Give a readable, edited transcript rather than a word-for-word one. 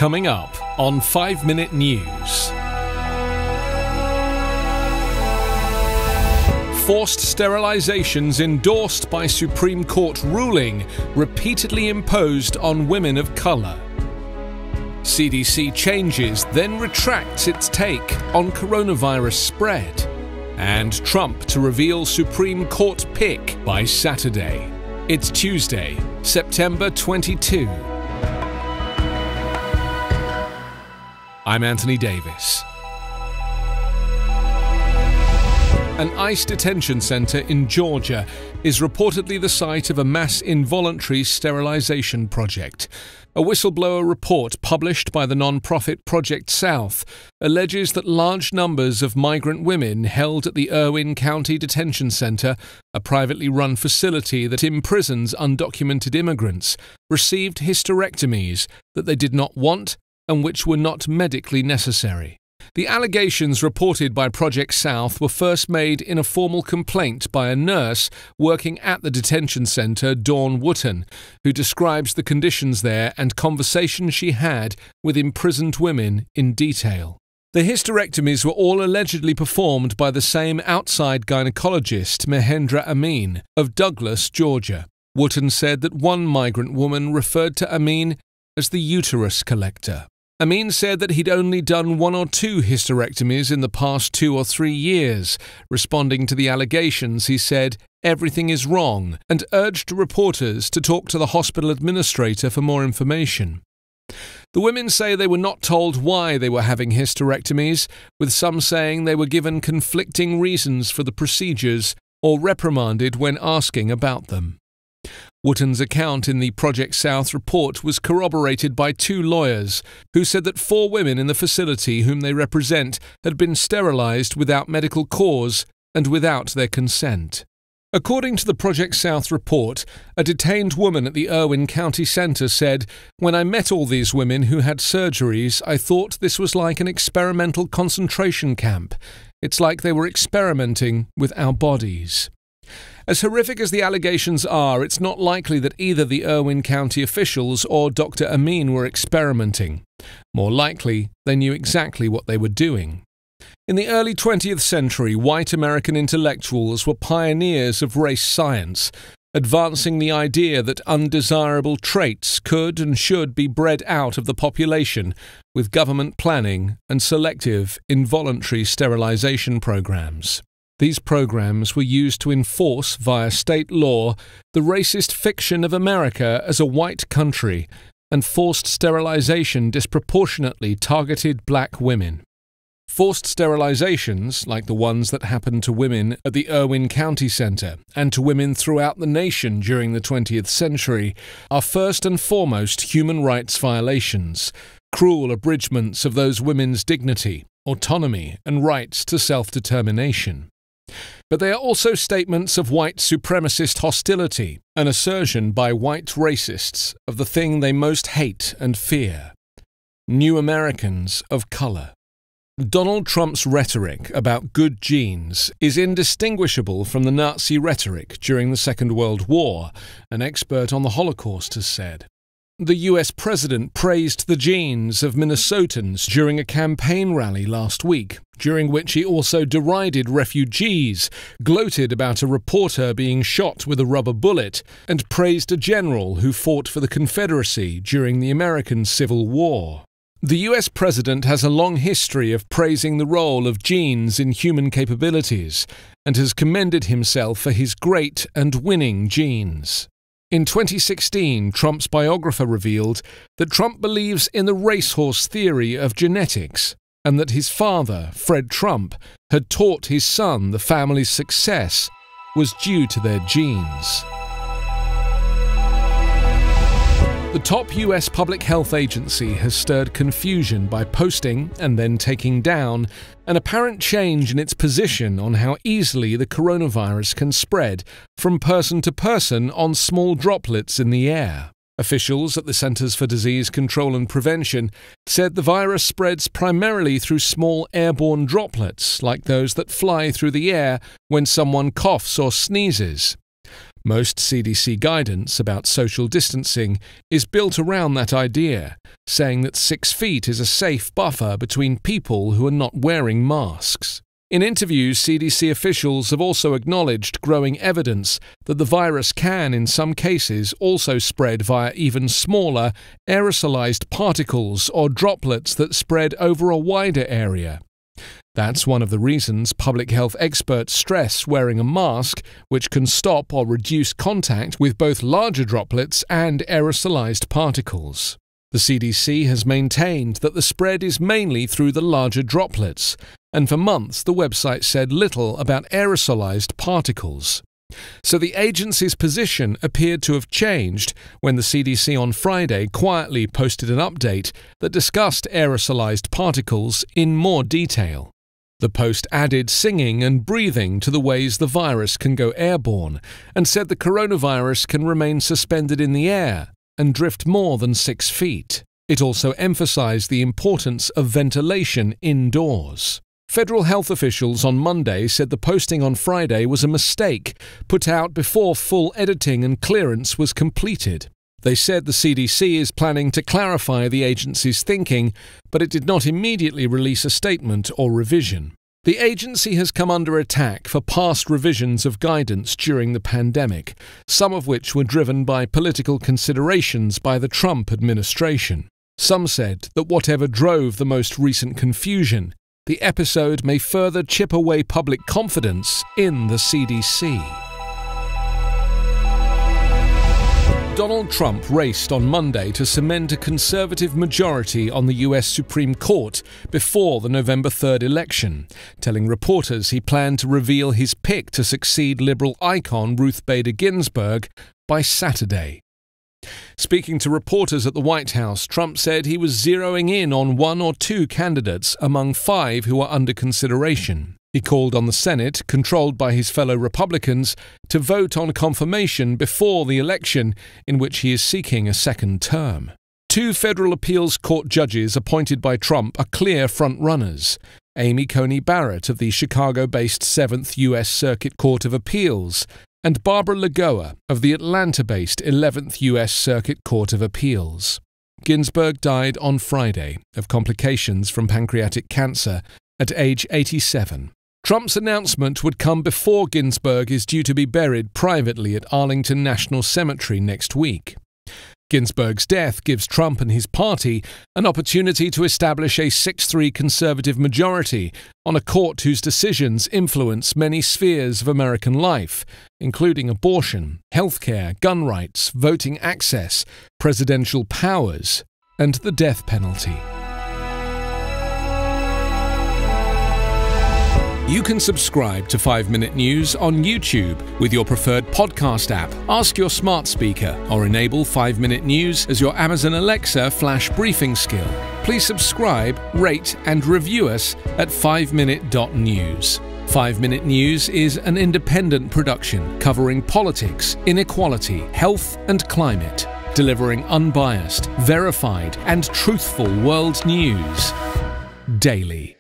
Coming up on 5 Minute News. Forced sterilizations endorsed by Supreme Court ruling repeatedly imposed on women of colour. CDC changes, then retracts its take on coronavirus spread. And Trump to reveal Supreme Court pick by Saturday. It's Tuesday, September 22. I'm Anthony Davis. An ICE detention center in Georgia is reportedly the site of a mass involuntary sterilization project. A whistleblower report published by the non-profit Project South alleges that large numbers of migrant women held at the Irwin County Detention Center, a privately run facility that imprisons undocumented immigrants, received hysterectomies that they did not want and which were not medically necessary. The allegations reported by Project South were first made in a formal complaint by a nurse working at the detention centre, Dawn Wooten, who describes the conditions there and conversations she had with imprisoned women in detail. The hysterectomies were all allegedly performed by the same outside gynecologist, Mahendra Amin, of Douglas, Georgia. Wooten said that one migrant woman referred to Amin as the uterus collector. Amin said that he'd only done 1 or 2 hysterectomies in the past 2 or 3 years. Responding to the allegations, he said, "Everything is wrong," and urged reporters to talk to the hospital administrator for more information. The women say they were not told why they were having hysterectomies, with some saying they were given conflicting reasons for the procedures or reprimanded when asking about them. Wooten's account in the Project South report was corroborated by 2 lawyers who said that 4 women in the facility whom they represent had been sterilized without medical cause and without their consent. According to the Project South report, a detained woman at the Irwin County Center said, "When I met all these women who had surgeries, I thought this was like an experimental concentration camp. It's like they were experimenting with our bodies." As horrific as the allegations are, it's not likely that either the Irwin County officials or Dr. Amin were experimenting. More likely, they knew exactly what they were doing. In the early 20th century, white American intellectuals were pioneers of race science, advancing the idea that undesirable traits could and should be bred out of the population with government planning and selective involuntary sterilization programs. These programs were used to enforce, via state law, the racist fiction of America as a white country, and forced sterilization disproportionately targeted black women. Forced sterilizations, like the ones that happened to women at the Irwin County Center and to women throughout the nation during the 20th century, are first and foremost human rights violations, cruel abridgments of those women's dignity, autonomy, and rights to self-determination. But they are also statements of white supremacist hostility, an assertion by white racists of the thing they most hate and fear: new Americans of color. Donald Trump's rhetoric about good genes is indistinguishable from the Nazi rhetoric during the Second World War, an expert on the Holocaust has said. The US president praised the genes of Minnesotans during a campaign rally last week, during which he also derided refugees, gloated about a reporter being shot with a rubber bullet, and praised a general who fought for the Confederacy during the American Civil War. The US president has a long history of praising the role of genes in human capabilities, and has commended himself for his great and winning genes. In 2016, Trump's biographer revealed that Trump believes in the racehorse theory of genetics, and that his father, Fred Trump, had taught his son the family's success was due to their genes. The top US public health agency has stirred confusion by posting, and then taking down, an apparent change in its position on how easily the coronavirus can spread from person to person on small droplets in the air. Officials at the Centers for Disease Control and Prevention said the virus spreads primarily through small airborne droplets, like those that fly through the air when someone coughs or sneezes. Most CDC guidance about social distancing is built around that idea, saying that 6 feet is a safe buffer between people who are not wearing masks. In interviews, CDC officials have also acknowledged growing evidence that the virus can, in some cases, also spread via even smaller, aerosolized particles or droplets that spread over a wider area. That's one of the reasons public health experts stress wearing a mask, which can stop or reduce contact with both larger droplets and aerosolized particles. The CDC has maintained that the spread is mainly through the larger droplets, and for months the website said little about aerosolized particles. So the agency's position appeared to have changed when the CDC on Friday quietly posted an update that discussed aerosolized particles in more detail. The post added singing and breathing to the ways the virus can go airborne, and said the coronavirus can remain suspended in the air and drift more than 6 feet. It also emphasized the importance of ventilation indoors. Federal health officials on Monday said the posting on Friday was a mistake, put out before full editing and clearance was completed. They said the CDC is planning to clarify the agency's thinking, but it did not immediately release a statement or revision. The agency has come under attack for past revisions of guidance during the pandemic, some of which were driven by political considerations by the Trump administration. Some said that whatever drove the most recent confusion, the episode may further chip away public confidence in the CDC. Donald Trump raced on Monday to cement a conservative majority on the US Supreme Court before the November 3rd election, telling reporters he planned to reveal his pick to succeed liberal icon Ruth Bader Ginsburg by Saturday. Speaking to reporters at the White House, Trump said he was zeroing in on 1 or 2 candidates among 5 who are under consideration. He called on the Senate, controlled by his fellow Republicans, to vote on confirmation before the election in which he is seeking a second term. 2 federal appeals court judges appointed by Trump are clear front-runners: Amy Coney Barrett of the Chicago-based 7th U.S. Circuit Court of Appeals and Barbara Lagoa of the Atlanta-based 11th U.S. Circuit Court of Appeals. Ginsburg died on Friday of complications from pancreatic cancer at age 87. Trump's announcement would come before Ginsburg is due to be buried privately at Arlington National Cemetery next week. Ginsburg's death gives Trump and his party an opportunity to establish a 6-3 conservative majority on a court whose decisions influence many spheres of American life, including abortion, healthcare, gun rights, voting access, presidential powers, and the death penalty. You can subscribe to 5-Minute News on YouTube with your preferred podcast app. Ask your smart speaker or enable 5-Minute News as your Amazon Alexa flash briefing skill. Please subscribe, rate and review us at 5minute.news. 5-Minute News is an independent production covering politics, inequality, health and climate, delivering unbiased, verified and truthful world news daily.